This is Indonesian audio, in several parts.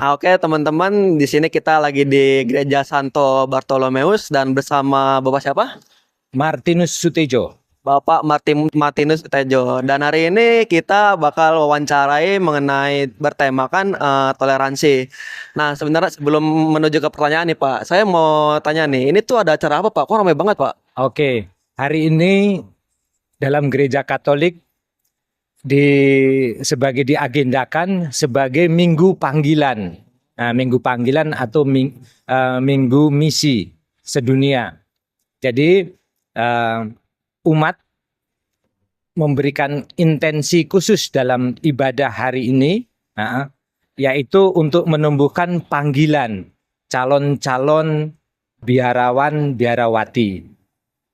Oke teman-teman, di sini kita lagi di Gereja Santo Bartolomeus dan bersama Bapak siapa? Martinus Sutejo. Bapak Martinus Tejo. Dan hari ini kita bakal wawancarai mengenai bertemakan toleransi. Nah, sebenarnya sebelum menuju ke pertanyaan nih Pak, saya mau tanya nih, ini tuh ada acara apa Pak? Kok ramai banget Pak? Oke, hari ini dalam gereja Katolik sebagai diagendakan sebagai Minggu Panggilan. Nah, Minggu Panggilan atau Minggu Misi Sedunia. Jadi umat memberikan intensi khusus dalam ibadah hari ini, yaitu untuk menumbuhkan panggilan calon-calon biarawan biarawati.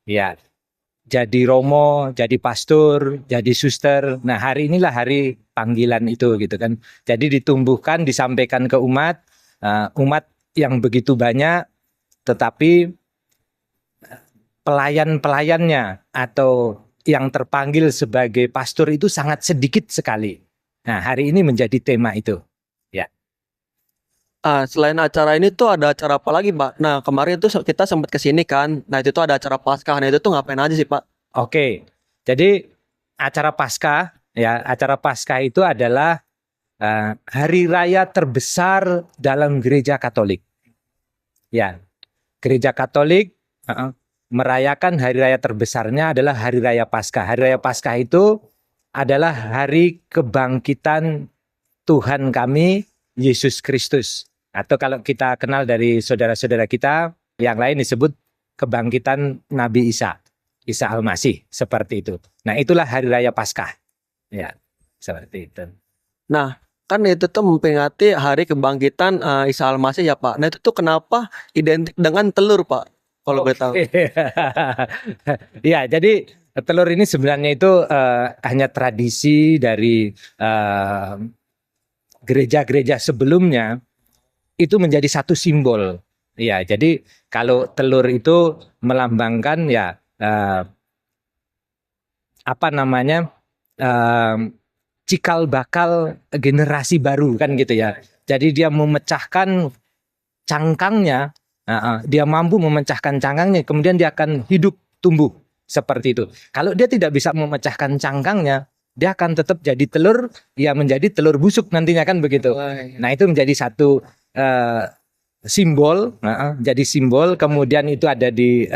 Ya, jadi romo, jadi pastor, jadi suster. Nah, hari inilah hari panggilan itu gitu kan. Jadi ditumbuhkan, disampaikan ke umat, umat yang begitu banyak, tetapi pelayan-pelayannya atau yang terpanggil sebagai pastor itu sangat sedikit sekali. Nah, hari ini menjadi tema itu. Ya. Selain acara ini tuh ada acara apa lagi Pak? Nah, kemarin tuh kita sempat kesini kan. Nah, itu tuh ada acara Paskah. Nah, itu tuh ngapain aja sih Pak? Oke. Jadi acara Paskah, ya, acara Paskah itu adalah hari raya terbesar dalam gereja Katolik. Ya. Gereja Katolik merayakan hari raya terbesarnya adalah hari raya Paskah. Hari raya Paskah itu adalah hari kebangkitan Tuhan kami Yesus Kristus. Atau kalau kita kenal dari saudara-saudara kita yang lain disebut kebangkitan Nabi Isa Al-Masih, seperti itu. Nah, itulah hari raya Paskah. Ya, seperti itu. Nah, kan itu tuh memperingati hari kebangkitan Isa Al-Masih ya Pak. Nah, itu tuh kenapa identik dengan telur Pak? Kalau boleh tahu. Ya, jadi telur ini sebenarnya itu hanya tradisi dari gereja-gereja sebelumnya, itu menjadi satu simbol. Ya, jadi kalau telur itu melambangkan ya cikal bakal generasi baru kan gitu ya. Jadi dia memecahkan cangkangnya, dia mampu memecahkan cangkangnya, kemudian dia akan hidup tumbuh seperti itu. Kalau dia tidak bisa memecahkan cangkangnya, dia akan tetap jadi telur, ya menjadi telur busuk nantinya kan begitu. Nah, itu menjadi satu simbol, jadi simbol. Kemudian itu ada di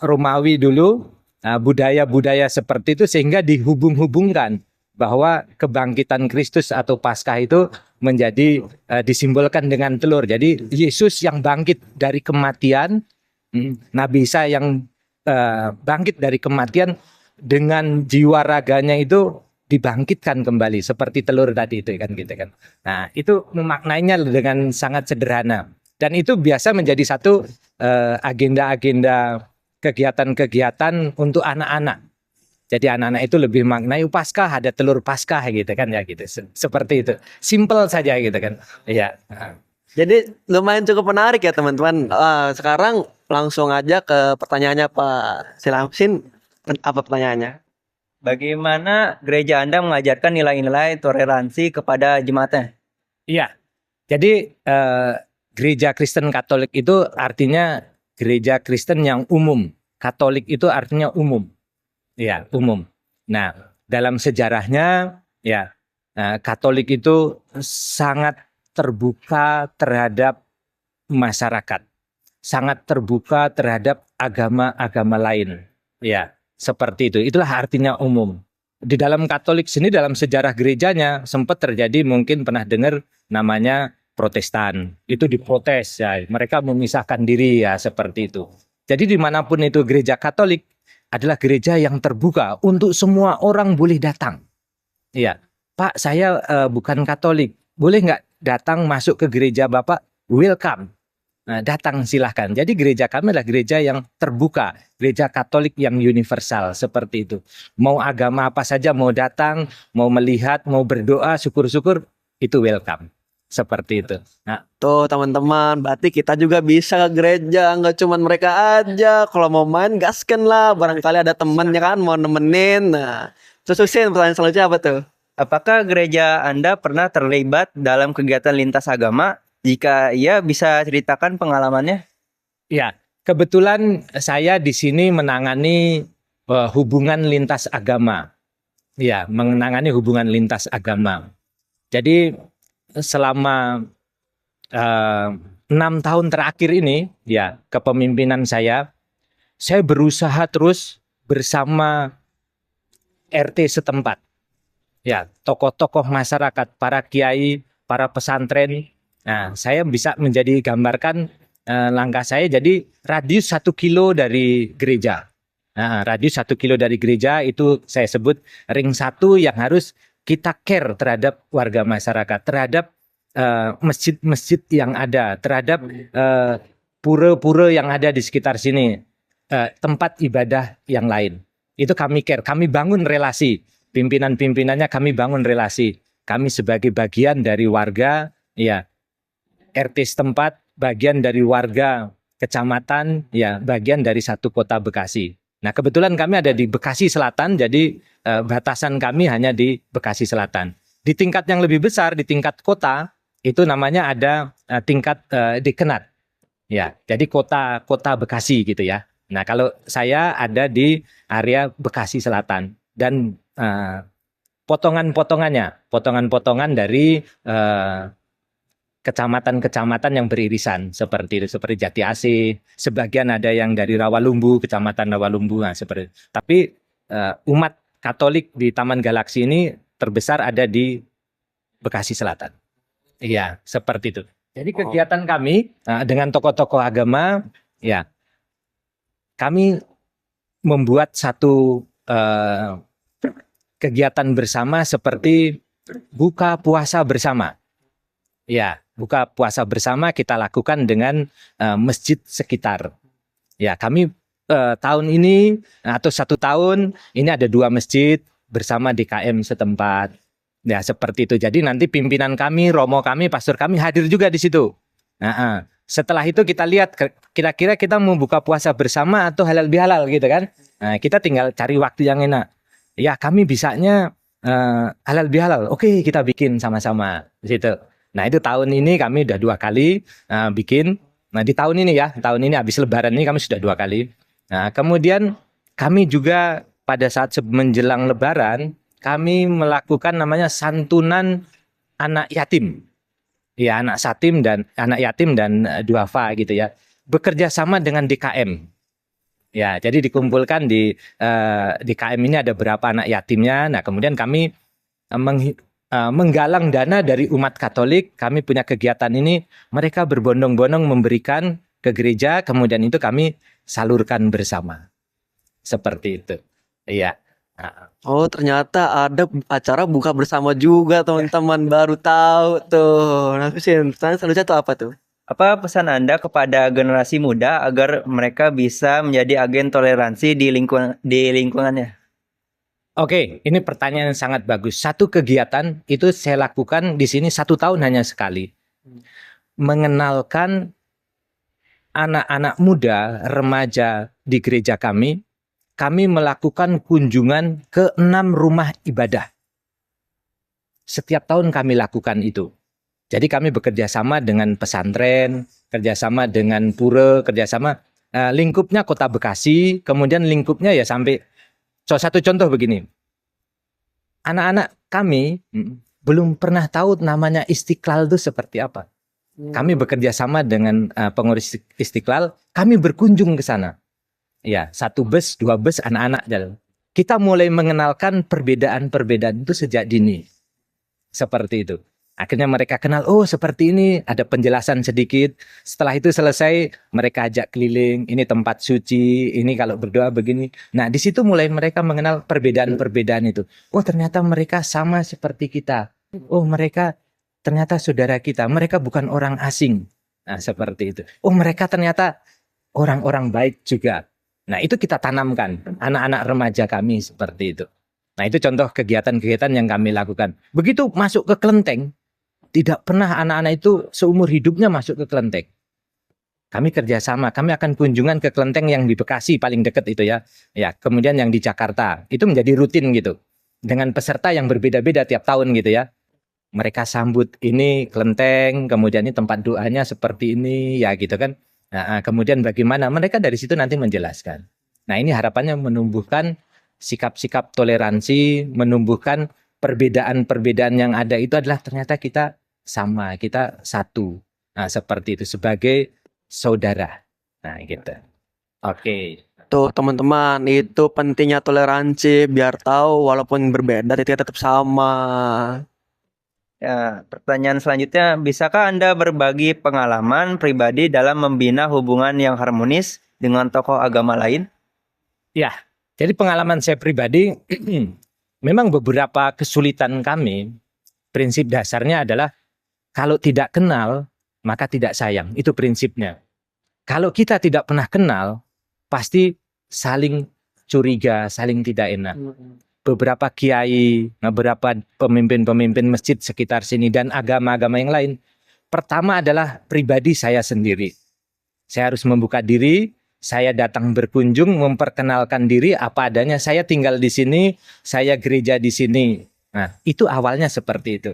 Romawi dulu, budaya-budaya seperti itu, sehingga dihubung-hubungkan bahwa kebangkitan Kristus atau Paskah itu menjadi disimbolkan dengan telur. Jadi Yesus yang bangkit dari kematian, Nabi Isa yang bangkit dari kematian, dengan jiwa raganya itu dibangkitkan kembali seperti telur tadi itu kan gitu kan. Nah, itu memaknainya dengan sangat sederhana, dan itu biasa menjadi satu agenda-agenda kegiatan-kegiatan untuk anak-anak. Jadi anak-anak itu lebih maknai Paskah, ada telur Paskah gitu kan ya gitu. Seperti itu. Simple saja gitu kan. Iya. Jadi lumayan cukup menarik ya teman-teman. Sekarang langsung aja ke pertanyaannya Pak. Silakan, apa pertanyaannya? Bagaimana gereja Anda mengajarkan nilai-nilai toleransi kepada jemaatnya? Iya. Jadi gereja Kristen Katolik itu artinya gereja Kristen yang umum. Katolik itu artinya umum. Ya, umum. Nah, dalam sejarahnya ya Katolik itu sangat terbuka terhadap masyarakat, sangat terbuka terhadap agama-agama lain. Ya, seperti itu. Itulah artinya umum. Di dalam Katolik sini, dalam sejarah gerejanya sempat terjadi, mungkin pernah dengar namanya Protestan. Itu diprotes ya, mereka memisahkan diri ya, seperti itu. Jadi dimanapun itu gereja Katolik adalah gereja yang terbuka untuk semua orang boleh datang. Iya, Pak, saya bukan Katolik, boleh nggak datang masuk ke gereja Bapak? Welcome, datang silahkan. Jadi gereja kami adalah gereja yang terbuka, gereja Katolik yang universal seperti itu. Mau agama apa saja mau datang, mau melihat, mau berdoa, syukur-syukur, itu welcome. Seperti itu. Nah, tuh teman-teman, berarti kita juga bisa ke gereja, nggak cuma mereka aja. Kalau mau main gasken lah, barangkali ada temennya kan mau nemenin. Nah, terus Husin, pertanyaan selanjutnya apa tuh? apakah gereja Anda pernah terlibat dalam kegiatan lintas agama? Jika iya, bisa ceritakan pengalamannya? Ya, kebetulan saya di sini menangani hubungan lintas agama. Ya, menangani hubungan lintas agama. Jadi selama 6 tahun terakhir ini, ya, kepemimpinan saya berusaha terus bersama RT setempat. Ya, tokoh-tokoh masyarakat, para kiai, para pesantren. Nah, saya bisa menjadi gambarkan langkah saya jadi radius 1 kilo dari gereja. Nah, radius 1 kilo dari gereja itu saya sebut ring 1 yang harus kita care terhadap warga masyarakat, terhadap masjid-masjid yang ada, terhadap pura-pura yang ada di sekitar sini, tempat ibadah yang lain. Itu kami care, kami bangun relasi. Pimpinan-pimpinannya kami bangun relasi. Kami sebagai bagian dari warga, ya, RT setempat, bagian dari warga kecamatan, ya, bagian dari satu kota Bekasi. Nah, kebetulan kami ada di Bekasi Selatan, jadi batasan kami hanya di Bekasi Selatan. Di tingkat yang lebih besar, di tingkat kota, itu namanya ada tingkat Dekenat. Ya, jadi kota Bekasi gitu ya. Nah, kalau saya ada di area Bekasi Selatan dan potongan-potongan dari kecamatan-kecamatan yang beririsan seperti Jati Asih, sebagian ada yang dari Rawalumbu, kecamatan Rawalumbu, nah, seperti. Tapi umat Katolik di Taman Galaksi ini terbesar ada di Bekasi Selatan. Iya, seperti itu. Jadi kegiatan kami dengan tokoh-tokoh agama, ya, kami membuat satu kegiatan bersama seperti buka puasa bersama. Ya, buka puasa bersama kita lakukan dengan masjid sekitar. Ya, kami tahun ini atau 1 tahun ini ada 2 masjid bersama DKM setempat. Ya, seperti itu. Jadi nanti pimpinan kami, romo kami, pastor kami hadir juga di situ. Nah, setelah itu kita lihat kira-kira kita mau buka puasa bersama atau halal bihalal gitu kan. Nah, kita tinggal cari waktu yang enak. Ya, kami bisanya halal bihalal. Oke, kita bikin sama-sama di situ. Nah, itu tahun ini kami udah 2 kali bikin. Nah, di tahun ini ya, tahun ini habis lebaran ini kami sudah 2 kali. Nah, kemudian kami juga pada saat menjelang lebaran, kami melakukan namanya santunan anak yatim. Ya, anak yatim dan duafa gitu ya. Bekerja sama dengan DKM. Ya, jadi dikumpulkan di DKM ini ada berapa anak yatimnya. Nah, kemudian kami menggalang dana dari umat Katolik. Kami punya kegiatan ini, mereka berbondong-bondong memberikan ke gereja, kemudian itu kami salurkan bersama. Seperti itu. Iya. Oh, ternyata ada acara buka bersama juga, teman-teman. Baru tahu tuh. Nah, Husin, pertanyaan selanjutnya tuh apa tuh? Apa pesan Anda kepada generasi muda agar mereka bisa menjadi agen toleransi di lingkungannya? Oke, ini pertanyaan yang sangat bagus. Satu kegiatan itu saya lakukan di sini 1 tahun hanya sekali. Mengenalkan anak-anak muda, remaja di gereja kami melakukan kunjungan ke 6 rumah ibadah. Setiap tahun kami lakukan itu. Jadi kami bekerja sama dengan pesantren, kerjasama dengan pura, kerjasama lingkupnya kota Bekasi, kemudian lingkupnya ya sampai. Satu contoh begini, anak-anak kami belum pernah tahu namanya Istiqlal itu seperti apa. Kami bekerja sama dengan pengurus Istiqlal, kami berkunjung ke sana. Ya, 1 bus, 2 bus anak-anak jalan. Kita mulai mengenalkan perbedaan-perbedaan itu sejak dini. Seperti itu. Akhirnya mereka kenal, oh seperti ini, ada penjelasan sedikit. Setelah itu selesai, mereka ajak keliling, ini tempat suci, ini kalau berdoa begini. Nah, di situ mulai mereka mengenal perbedaan-perbedaan itu. Oh, ternyata mereka sama seperti kita. Oh, mereka ternyata saudara kita. Mereka bukan orang asing. Nah, seperti itu. Oh, mereka ternyata orang-orang baik juga. Nah, itu kita tanamkan anak-anak remaja kami seperti itu. Nah, itu contoh kegiatan-kegiatan yang kami lakukan. Begitu masuk ke kelenteng, tidak pernah anak-anak itu seumur hidupnya masuk ke kelenteng. Kami kerjasama, kami akan kunjungan ke kelenteng yang di Bekasi paling dekat itu ya. Ya, kemudian yang di Jakarta, itu menjadi rutin gitu. dengan peserta yang berbeda-beda tiap tahun gitu ya. Mereka sambut ini kelenteng, kemudian ini tempat doanya seperti ini ya gitu kan. Nah, kemudian bagaimana mereka dari situ nanti menjelaskan. Nah, ini harapannya menumbuhkan sikap-sikap toleransi, menumbuhkan perbedaan-perbedaan yang ada itu adalah ternyata kita sama, kita satu. Nah, seperti itu sebagai saudara. Nah, gitu. Oke. Tuh teman-teman, itu pentingnya toleransi biar tahu walaupun berbeda kita tetap sama. Ya, pertanyaan selanjutnya, bisakah Anda berbagi pengalaman pribadi dalam membina hubungan yang harmonis dengan tokoh agama lain? Ya, jadi pengalaman saya pribadi, memang beberapa kesulitan kami, prinsip dasarnya adalah kalau tidak kenal, maka tidak sayang. Itu prinsipnya. Kalau kita tidak pernah kenal, pasti saling curiga, saling tidak enak. Beberapa kiai, beberapa pemimpin-pemimpin masjid sekitar sini dan agama-agama yang lain. Pertama adalah pribadi saya sendiri. Saya harus membuka diri, saya datang berkunjung, memperkenalkan diri apa adanya. Saya tinggal di sini, saya gereja di sini. Nah, itu awalnya seperti itu.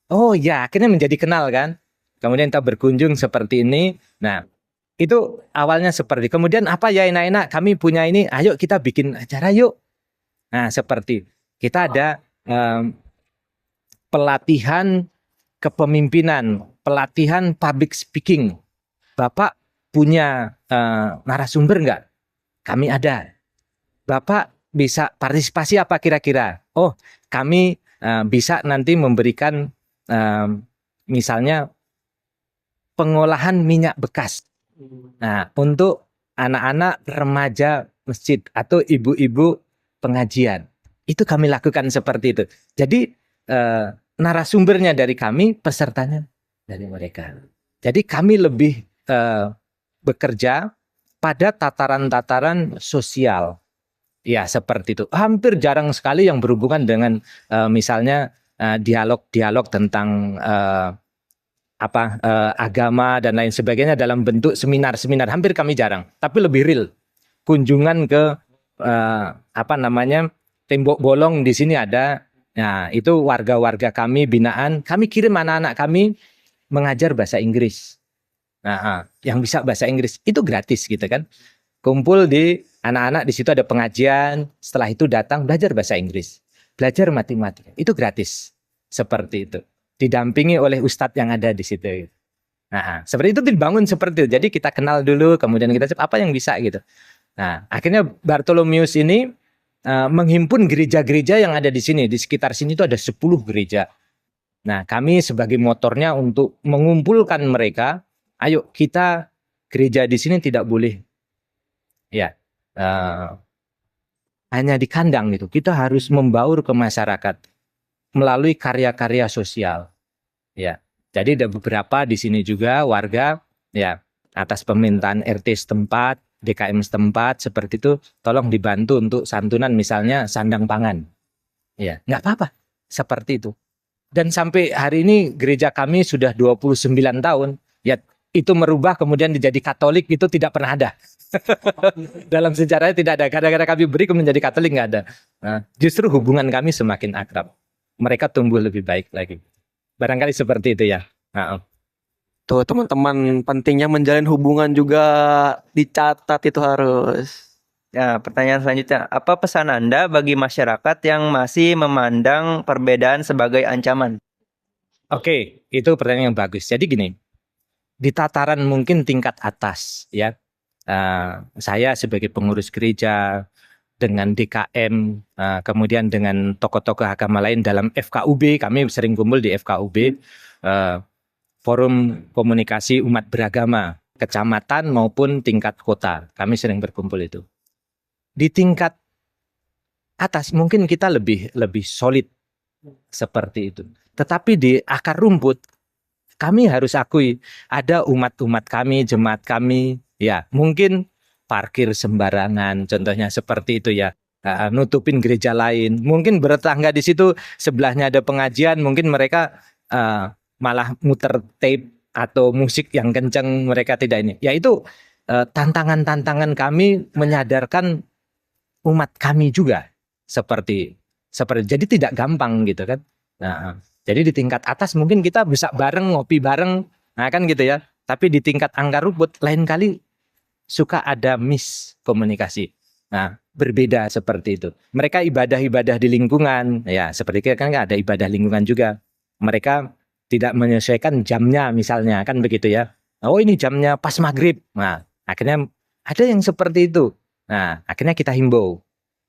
Oh ya, akhirnya menjadi kenal kan. Kemudian kita berkunjung seperti ini. Nah, itu awalnya seperti. Kemudian apa ya enak-enak, kami punya ini, ayo kita bikin acara yuk. Nah, seperti kita ada pelatihan kepemimpinan, pelatihan public speaking. Bapak punya narasumber nggak? Kami ada. Bapak bisa partisipasi apa kira-kira? Oh, kami bisa nanti memberikan misalnya pengolahan minyak bekas. Nah, untuk anak-anak remaja masjid atau ibu-ibu pengajian. Itu kami lakukan seperti itu. Jadi narasumbernya dari kami, pesertanya dari mereka. Jadi kami lebih bekerja pada tataran-tataran sosial. Ya, seperti itu. Hampir jarang sekali yang berhubungan dengan misalnya dialog-dialog tentang agama dan lain sebagainya dalam bentuk seminar-seminar. Hampir kami jarang, tapi lebih real. Kunjungan ke tembok bolong di sini ada. Nah, itu warga-warga kami binaan. Kami kirim anak-anak kami mengajar bahasa Inggris. Nah, yang bisa bahasa Inggris itu gratis gitu kan. Kumpul di anak-anak di situ ada pengajian. Setelah itu datang belajar bahasa Inggris, belajar matematika. Itu gratis. Seperti itu. Didampingi oleh ustadz yang ada di situ. Nah, seperti itu dibangun seperti itu. Jadi kita kenal dulu, kemudian kita apa yang bisa gitu. Nah, akhirnya Bartolomeus ini menghimpun gereja-gereja yang ada di sini. Di sekitar sini itu ada 10 gereja. Nah, kami sebagai motornya untuk mengumpulkan mereka, ayo kita gereja di sini tidak boleh ya hanya di kandang gitu. Kita harus membaur ke masyarakat melalui karya-karya sosial. Ya. Jadi ada beberapa di sini juga warga ya atas permintaan RT setempat, DKM setempat seperti itu, tolong dibantu untuk santunan misalnya sandang pangan. Ya, nggak apa-apa. Seperti itu. Dan sampai hari ini gereja kami sudah 29 tahun. Ya, itu merubah kemudian menjadi Katolik itu tidak pernah ada. Dalam sejarahnya tidak ada. Kadang-kadang kami beri kemudian menjadi Katolik nggak ada. Nah, justru hubungan kami semakin akrab. Mereka tumbuh lebih baik lagi. Barangkali seperti itu ya. Nah, Tuh teman-teman, pentingnya menjalin hubungan juga dicatat itu harus. Ya, pertanyaan selanjutnya, apa pesan Anda bagi masyarakat yang masih memandang perbedaan sebagai ancaman? Oke, itu pertanyaan yang bagus. Jadi gini, di tataran mungkin tingkat atas ya, saya sebagai pengurus gereja dengan DKM, kemudian dengan tokoh-tokoh agama lain dalam FKUB, kami sering kumpul di FKUB, Forum Komunikasi Umat Beragama, kecamatan maupun tingkat kota, kami sering berkumpul itu. Di tingkat atas mungkin kita lebih solid seperti itu. Tetapi di akar rumput, kami harus akui ada umat-umat kami, jemaat kami, ya mungkin parkir sembarangan, contohnya seperti itu ya. Nutupin gereja lain, mungkin bertetangga di situ sebelahnya ada pengajian, mungkin mereka malah muter tape atau musik yang kencang, mereka tidak ini. Ya itu tantangan-tantangan kami menyadarkan umat kami juga seperti Seperti jadi tidak gampang gitu kan. Nah, jadi di tingkat atas mungkin kita bisa bareng ngopi bareng, nah kan gitu ya. Tapi di tingkat akar rumput lain kali suka ada miskomunikasi. Nah, berbeda seperti itu. Mereka ibadah-ibadah di lingkungan, ya seperti kan ada ibadah lingkungan juga. Mereka tidak menyesuaikan jamnya misalnya kan begitu ya. Oh ini jamnya pas maghrib. Nah, akhirnya ada yang seperti itu. Nah, akhirnya kita himbau.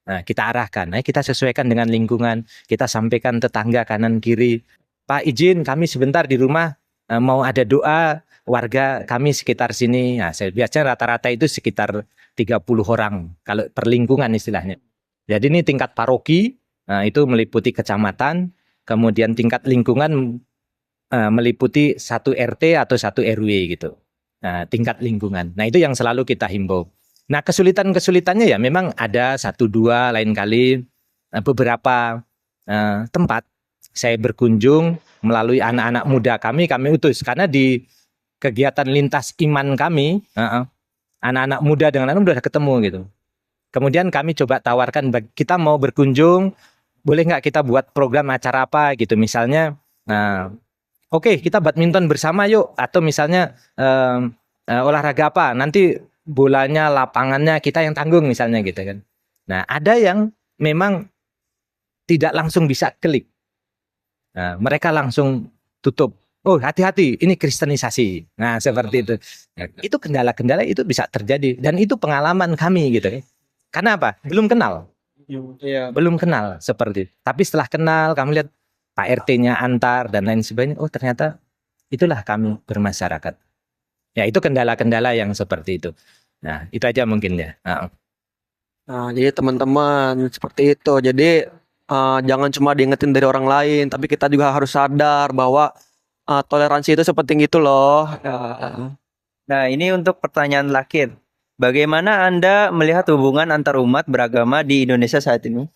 Nah, kita arahkan, kita sesuaikan dengan lingkungan, kita sampaikan tetangga kanan kiri. Pak izin kami sebentar di rumah mau ada doa warga kami sekitar sini. Nah, biasanya rata-rata itu sekitar 30 orang kalau per lingkungan istilahnya. Jadi ini tingkat paroki, itu meliputi kecamatan, kemudian tingkat lingkungan meliputi 1 RT atau 1 RW gitu. Nah, tingkat lingkungan. Nah, itu yang selalu kita himbau. Nah, kesulitan-kesulitannya ya memang ada 1-2 lain kali beberapa tempat saya berkunjung melalui anak-anak muda kami utus karena di kegiatan lintas iman kami anak-anak muda dengan anak muda udah ketemu gitu. Kemudian kami coba tawarkan kita mau berkunjung, boleh nggak kita buat program acara apa gitu misalnya. Oke, kita badminton bersama yuk atau misalnya olahraga apa nanti bolanya, lapangannya kita yang tanggung misalnya gitu kan. Nah, ada yang memang tidak langsung bisa klik. Nah, mereka langsung tutup. Oh, hati-hati, ini kristenisasi. Nah, seperti itu. Nah, itu kendala-kendala itu bisa terjadi dan itu pengalaman kami gitu kan. Karena apa? Belum kenal. Iya. Belum kenal seperti itu. Tapi setelah kenal, kami lihat Pak RT-nya antar dan lain sebagainya. Oh, ternyata itulah kami bermasyarakat. Ya, itu kendala-kendala yang seperti itu. Nah, itu aja mungkin ya. Nah, jadi teman-teman seperti itu. Jadi jangan cuma diingetin dari orang lain, tapi kita juga harus sadar bahwa toleransi itu sepenting itu loh. Nah, ini untuk pertanyaan terakhir. Bagaimana Anda melihat hubungan antar umat beragama di Indonesia saat ini?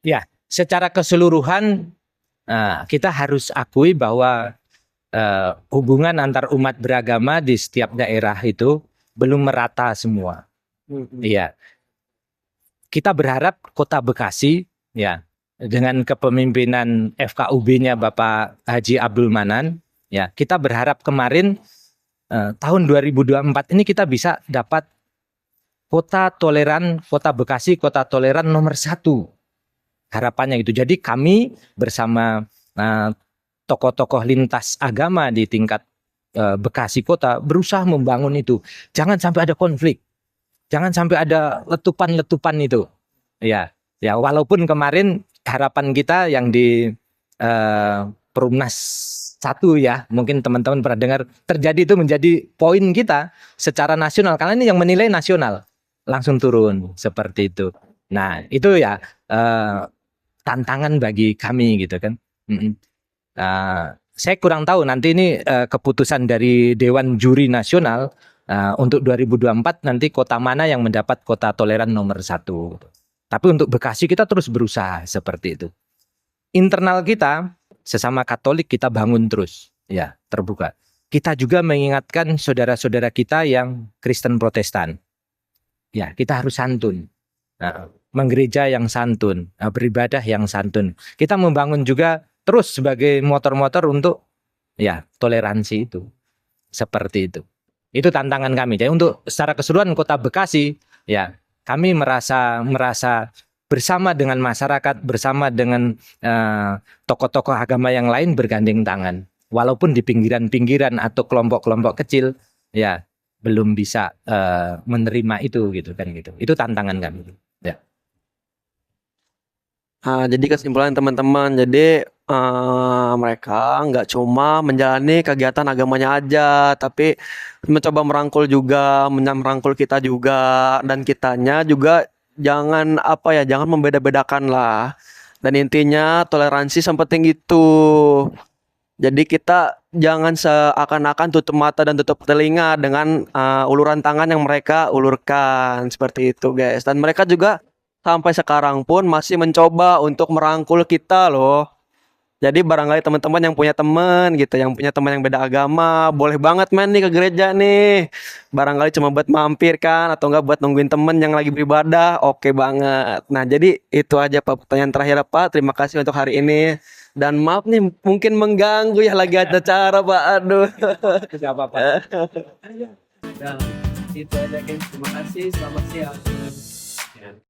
Ya, secara keseluruhan kita harus akui bahwa hubungan antar umat beragama di setiap daerah itu belum merata semua. Iya. Kita berharap Kota Bekasi ya dengan kepemimpinan FKUB-nya Bapak Haji Abdul Manan ya, kita berharap kemarin tahun 2024 ini kita bisa dapat Kota Bekasi kota toleran nomor 1. Harapannya itu. Jadi kami bersama tokoh-tokoh lintas agama di tingkat Bekasi kota berusaha membangun itu. Jangan sampai ada konflik. Jangan sampai ada letupan-letupan itu. Ya, walaupun kemarin harapan kita yang di Perumnas 1 ya, mungkin teman-teman pernah dengar, terjadi itu menjadi poin kita secara nasional karena ini yang menilai nasional langsung turun seperti itu. Nah, itu ya tantangan bagi kami gitu kan. Saya kurang tahu nanti ini keputusan dari Dewan Juri Nasional untuk 2024 nanti kota mana yang mendapat kota toleran nomor 1. Tapi untuk Bekasi kita terus berusaha seperti itu. Internal kita sesama Katolik kita bangun terus, ya terbuka. Kita juga mengingatkan saudara-saudara kita yang Kristen Protestan. Ya, kita harus santun. Menggereja yang santun, beribadah yang santun. Kita membangun juga terus sebagai motor-motor untuk ya toleransi itu. Seperti itu. Itu tantangan kami. Jadi untuk secara keseluruhan Kota Bekasi, ya kami merasa bersama dengan masyarakat, bersama dengan tokoh-tokoh agama yang lain bergandeng tangan. Walaupun di pinggiran-pinggiran atau kelompok-kelompok kecil, ya belum bisa menerima itu gitu kan gitu. Itu tantangan kami. Ya. Jadi kesimpulan teman-teman, jadi mereka nggak cuma menjalani kegiatan agamanya aja, tapi mencoba merangkul juga, merangkul kita juga, dan kitanya juga jangan jangan membeda-bedakan lah. Dan intinya toleransi sepenting itu. Jadi kita jangan seakan-akan tutup mata dan tutup telinga dengan uluran tangan yang mereka ulurkan seperti itu, guys. Dan mereka juga sampai sekarang pun masih mencoba untuk merangkul kita loh. Jadi barangkali teman-teman yang punya teman gitu, yang punya teman yang beda agama, boleh banget main nih ke gereja nih. Barangkali cuma buat mampir kan, atau enggak buat nungguin temen yang lagi beribadah, oke banget. Nah, jadi itu aja Pak pertanyaan terakhir Pak. Terima kasih untuk hari ini. Dan maaf nih, mungkin mengganggu ya lagi ada acara Pak. Aduh. Tidak apa-apa. Nah, itu aja guys. Terima kasih. Selamat siang.